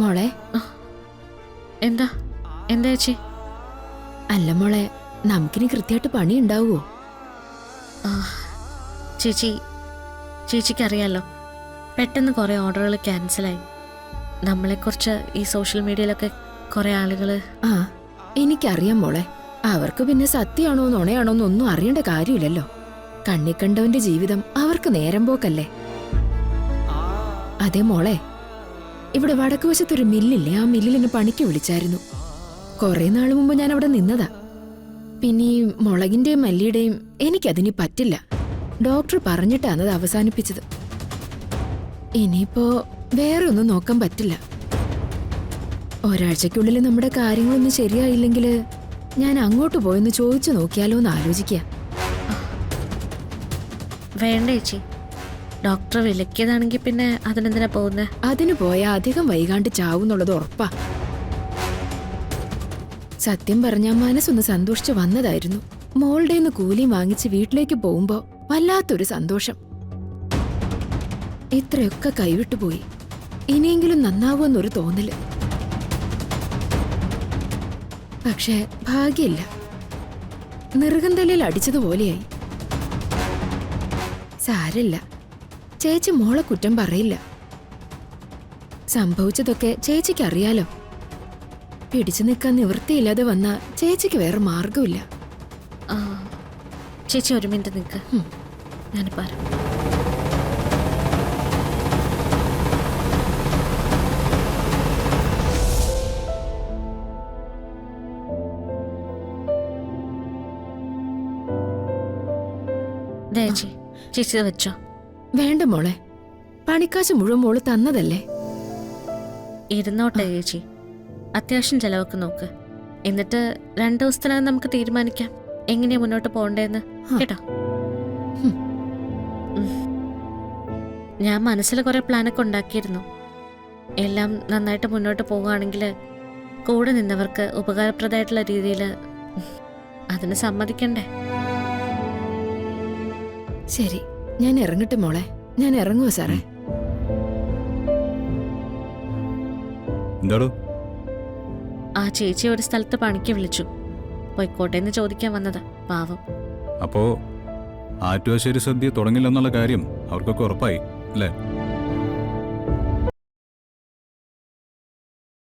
മോളെ എന്താ എന്താ ചേച്ചി? അല്ല മോളെ, നമുക്കിനി കൃത്യമായിട്ട് പണി ഉണ്ടാവുമോ? ചേച്ചിക്കറിയാലോ, പെട്ടെന്ന് കുറേ ഓർഡറുകൾ ക്യാൻസലായി. നമ്മളെക്കുറിച്ച് ഈ സോഷ്യൽ മീഡിയയിലൊക്കെ കുറേ ആളുകൾ. ആ, എനിക്കറിയാം മോളെ. അവർക്ക് പിന്നെ സത്യമാണോ നുണയാണോ എന്നൊന്നും അറിയേണ്ട കാര്യമില്ലല്ലോ. കണ്ണിക്കണ്ടവന്റെ ജീവിതം അവർക്ക് നേരം പോക്കല്ലേ. അതെ മോളെ, ഇവിടെ വടക്കുവശത്തൊരു മില്ലില്ലേ, ആ മില്ലിൽ എന്നെ പണിക്ക് വിളിച്ചായിരുന്നു. കുറെ നാൾ മുമ്പ് ഞാൻ അവിടെ നിന്നതാ. പിന്നെ ഈ മുളകിന്റെയും മല്ലിയുടെയും എനിക്കതിനി പറ്റില്ല. ഡോക്ടർ പറഞ്ഞിട്ടാണ് അത് അവസാനിപ്പിച്ചത്. ഇനിയിപ്പോ വേറെ ഒന്നും നോക്കാൻ പറ്റില്ല. ഒരാഴ്ചക്കുള്ളിൽ നമ്മുടെ കാര്യങ്ങളൊന്നും ശരിയായില്ലെങ്കിൽ ഞാൻ അങ്ങോട്ട് പോയെന്ന് ചോദിച്ചു നോക്കിയാലോ എന്ന് ആലോചിക്കുക. വേണ്ട ചേച്ചി, ഡോക്ടർ വിലക്കിയതാണെങ്കിൽ പിന്നെ അതിനെന്തിനാ പോകുന്നത്? അതിന് പോയാൽ അധികം വൈകാണ്ട് ചാവുന്നുള്ളത് ഉറപ്പാ. സത്യം പറഞ്ഞാൽ മനസ്സൊന്ന് സന്തോഷിച്ചു വന്നതായിരുന്നു. മോളുടെ നിന്ന് കൂലിയും വാങ്ങിച്ച് വീട്ടിലേക്ക് പോകുമ്പോ വല്ലാത്തൊരു സന്തോഷം. ഇത്രയൊക്കെ കൈവിട്ടുപോയി, ഇനിയെങ്കിലും നന്നാവുമെന്നൊരു തോന്നല്. പക്ഷേ ഭാഗ്യമില്ല, നെറുകന്തലയിൽ അടിച്ചതുപോലെയായി. സാരില്ല, ചേച്ചി മോളെ കുറ്റം പറയില്ല. സംഭവിച്ചതൊക്കെ ചേച്ചിക്ക് അറിയാലോ. പിടിച്ചു നിൽക്കാൻ നിവൃത്തിയില്ലാതെ വന്ന ചേച്ചിക്ക് വേറെ മാർഗമില്ല. ചേച്ചി ഒരു മിനിറ്റ് നിൽക്ക്, ഞാൻ പറയാം. ചേച്ചി വെച്ചോ. വേണ്ട മോളെ, പണിക്കാശ് മുഴുവൻ മോള് തന്നതല്ലേ. ഇരുന്നോട്ടെ ചേച്ചി, അത്യാവശ്യം ചെലവൊക്കെ നോക്ക്. എന്നിട്ട് 2 ദിവസത്തിനകം നമുക്ക് തീരുമാനിക്കാം എങ്ങനെയാ മുന്നോട്ട് പോകണ്ടേന്ന്, കേട്ടോ? ഞാൻ മനസ്സിൽ കുറെ പ്ലാനൊക്കെ ഉണ്ടാക്കിയിരുന്നു. എല്ലാം നന്നായിട്ട് മുന്നോട്ട് പോവുകയാണെങ്കിൽ കൂടെ നിന്നവർക്ക് ഉപകാരപ്രദമായിട്ടുള്ള രീതിയിൽ അതിന് സമ്മതിക്കണ്ടേ? ശരി, ഞാൻ ഇറങ്ങട്ടെ മോളെ. ഞാൻ ഇറങ്ങുവോ സാറേ? എന്താടോ? ആ ചേച്ചി ഒരു സ്ഥലത്ത് പണിക്ക് വിളിച്ചു, പോയിക്കോട്ടെ എന്ന് ചോദിക്കാൻ വന്നതാ. പാവം. അപ്പോ ആറ്റുവാശ്ശേരി സദ്യ തുടങ്ങില്ലെന്നുള്ള കാര്യം അവർക്കൊക്കെ ഉറപ്പായി അല്ലേ?